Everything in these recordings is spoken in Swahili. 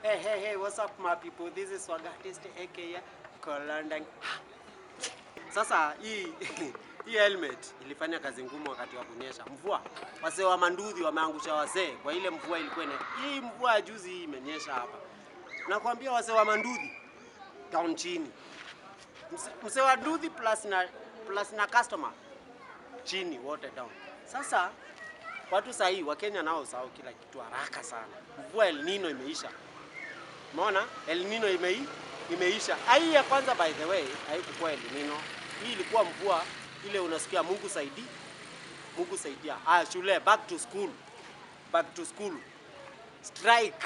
Hey, what's up my people? This is Swagatist aka Kolandang. Sasa hii helmet ilifanya kazi ngumu wakati wa kunyesha. Mvua. Wasee wa Manduthi wameangusha wasee kwa ile mvua ilikuwa hii mvua ya juzi hii imenyesha hapa. Nakwambia wasee wa Manduthi down chini. Msee wa Manduthi plus na customer chini wote down. Sasa watu sahi wa Kenya nao sawa kila kitu haraka sana. Mvua El Nino imeisha. Umeona? El Nino imeisha. Hii ya kwanza by the way, haikuwa El Nino. Hii ilikuwa mvua ile unasikia Mungu saidi. Mungu saidia. Shule back to school. Back to school. Strike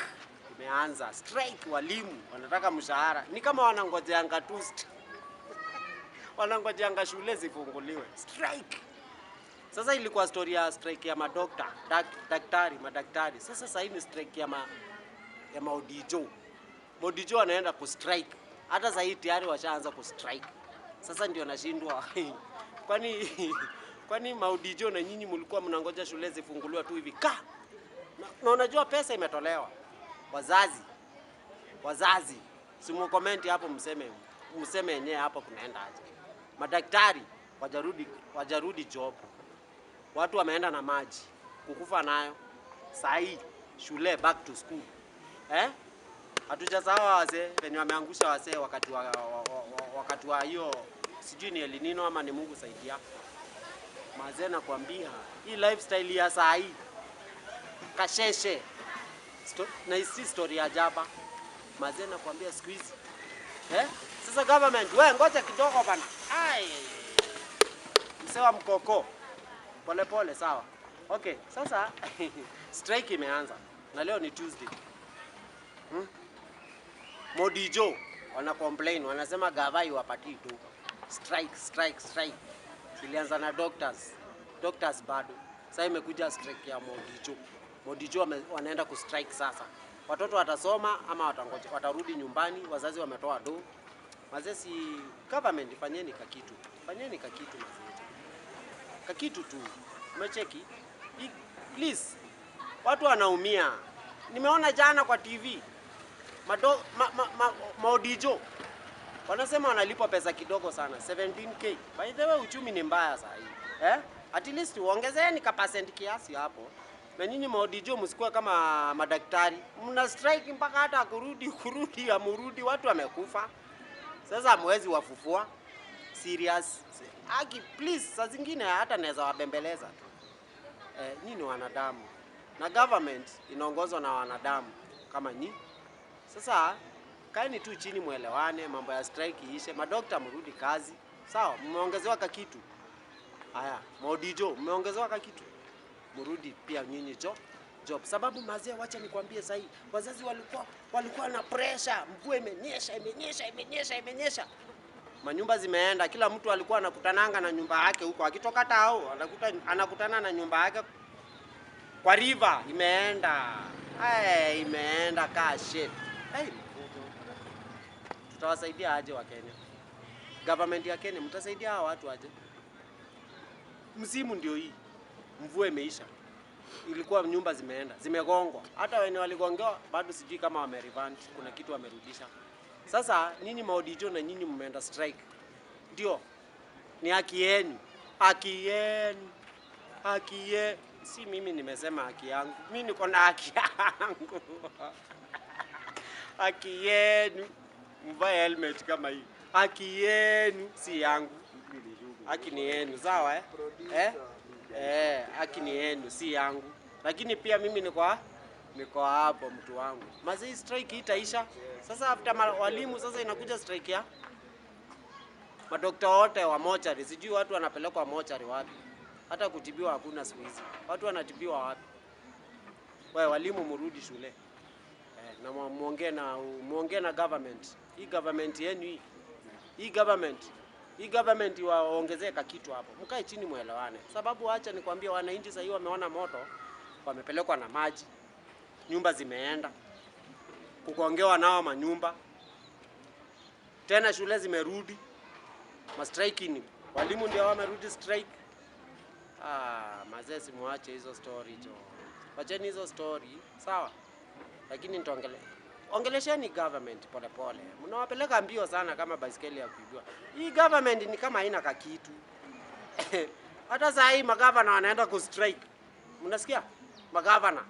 imeanza. Strike walimu wanataka mshahara. Ni kama wanangojeanga tu. Wanangojeanga shule zifunguliwe. Strike. Sasa ilikuwa story ya strike ya madaktari. Sasa hii ni strike ya Maudijo. Maudijo anaenda ku strike. Hata sasa hii tayari washaanza ku strike. Sasa ndio nashindwa. Kwani Maudijo na nyinyi mlikuwa mnangoja shule zifunguliwe tu hivi na unajua pesa imetolewa. Wazazi. Simu comment hapo mseme yenyewe hapo kunaenda aje. Madaktari wajarudi job. Watu wameenda na maji kukufa nayo. Sahi shule back to school. Hatujasawa wazee wenye wameangusha wasee wakati wa hiyo sijui ni El Nino ama ni Mungu saidia. Mazee nakwambia hii lifestyle ya saa hii kasheshe na hii story ya jaba. Mazee nakwambia squeeze. Sasa government wewe ngoja kidogo bana. Msewa mkoko. Pole sawa. Okay, sasa strike imeanza. Na leo ni Tuesday. Maudijo wana complain, wanasema gavai wapati tu. Strike. Ilianza na doctors bado. Sasa imekuja strike ya Maudijo wanaenda ku strike sasa. Watoto watasoma ama watarudi nyumbani, wazazi wametoa do. Mazesi government fanyeni kakitu mazee. Kakitu tu. Umecheki? Please. Watu wanaumia. Nimeona jana kwa TV. Maudijo wanasema wanalipwa pesa kidogo sana 17k. By the way uchumi ni mbaya saa hii. At least uongezeeni kapasenti kiasi hapo. Na nyinyi Maudijo msikuwa kama madaktari. Mna strike mpaka hata kurudi watu wamekufa. Sasa hamwezi wafufua. Serious. Please saa zingine hata naweza wabembeleza tu. Nyinyi wanadamu. Na government inaongozwa na wanadamu kama nyinyi. Sasa kaeni tu chini muelewane, mambo ya strike iishe, madokta mrudi kazi. Sawa, mmeongezewa kitu. Haya, Maudijo mmeongezewa kitu. Mrudi pia nyinyi job. Sababu mazee wacha nikwambie sasa hii, wazazi walikuwa na pressure, mvua imenyesha. Manyumba zimeenda, kila mtu alikuwa anakutananga na nyumba yake huko. Akitoka tao, anakutana na nyumba yake kwa river imeenda. Imeenda shit. Tutawasaidia aje wa Kenya? Government ya Kenya mtasaidia hawa watu aje? Msimu ndio hii. Mvua imeisha. Ilikuwa nyumba zimeenda, zimegongwa. Hata wenye waligongewa bado sijui kama wamerevant, kuna kitu wamerudisha. Sasa nyinyi Maudijo na nyinyi mmeenda strike. Ndio. Ni haki yenu. Si mimi nimesema haki yangu. Mimi niko na haki yangu. Haki yenu. Mvae helmet kama hii. Haki yenu si yangu. Haki ni yenu, sawa haki ni yenu si yangu. Lakini pia mimi niko hapo mtu wangu. Mazee strike itaisha. Sasa after walimu sasa inakuja strike ya madokta wote wa mochari. Sijui watu wanapelekwa mochari wapi. Hata kutibiwa hakuna siku hizi. Watu wanatibiwa wapi? Walimu mrudi shule. Na muongee na government. Hii government yenu hii government waongezee kitu hapo. Mkae chini muelewane. Sababu acha nikwambie wananchi sasa hivi wameona moto, wamepelekwa na maji. Nyumba zimeenda. Kugongewa nao manyumba. Tena shule zimerudi. Striking. Walimu ndio wamerudi strike. Mazee simuache hizo story jo. Wacheni hizo story, sawa? Lakini ongelesheni government pole pole. Mnawapeleka mbio sana kama baiskeli ya kuibua. Hii government ni kama haina kakitu. Hata saa hii magavana wanaenda ku strike. Mnasikia? Magavana.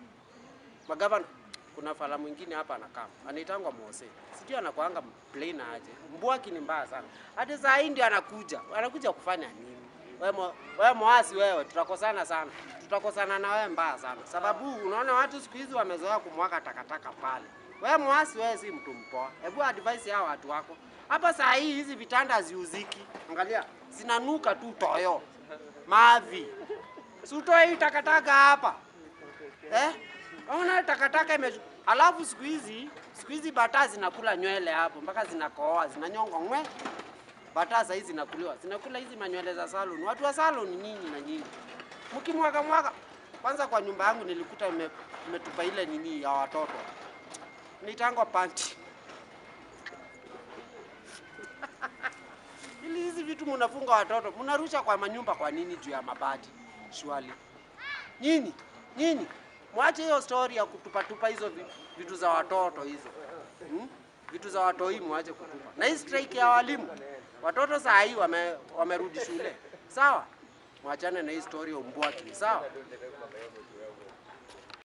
Kuna fala mwingine hapa anakaa. Anaitangwa Mose. Sijui anakuanga plain aje. Mbwaki ni mbaya sana. Hata saa hii ndio anakuja. Anakuja kufanya nini? Wewe mwasi wewe, tutakosana sana. Tutakosana na wewe mbaya sana. Sababu unaona watu siku hizi wamezoea kumwaka takataka pale. Wewe mwasi wewe si mtu mpoa. Hebu advice hao watu wako. Hapa saa hii hizi vitanda haziuziki. Angalia, zinanuka tu toyo. Mavi. Sutoe hii takataka hapa. Ona takataka alafu siku hizi bata zinakula nywele hapo mpaka zinakohoa, zinanyonga ngwe. Bata sasa hizi zinakula hizi manywele za salon. Watu wa salon nyinyi na nyinyi. Mkimwaga kwanza kwa nyumba yangu nilikuta imetupa ile nini ya watoto. Nitangwa panti. Ili hizi vitu mnafunga watoto, mnarusha kwa manyumba kwa nini juu ya mabati? Shwali. Nyinyi. Mwache hiyo story ya kutupa hizo vitu za watoto hizo. Vitu za watoi mwache kutupa. Na hii strike ya walimu. Watoto saa hii wamerudi shule. Sawa? Mwachane na hii story ya Mbwaki. Sawa?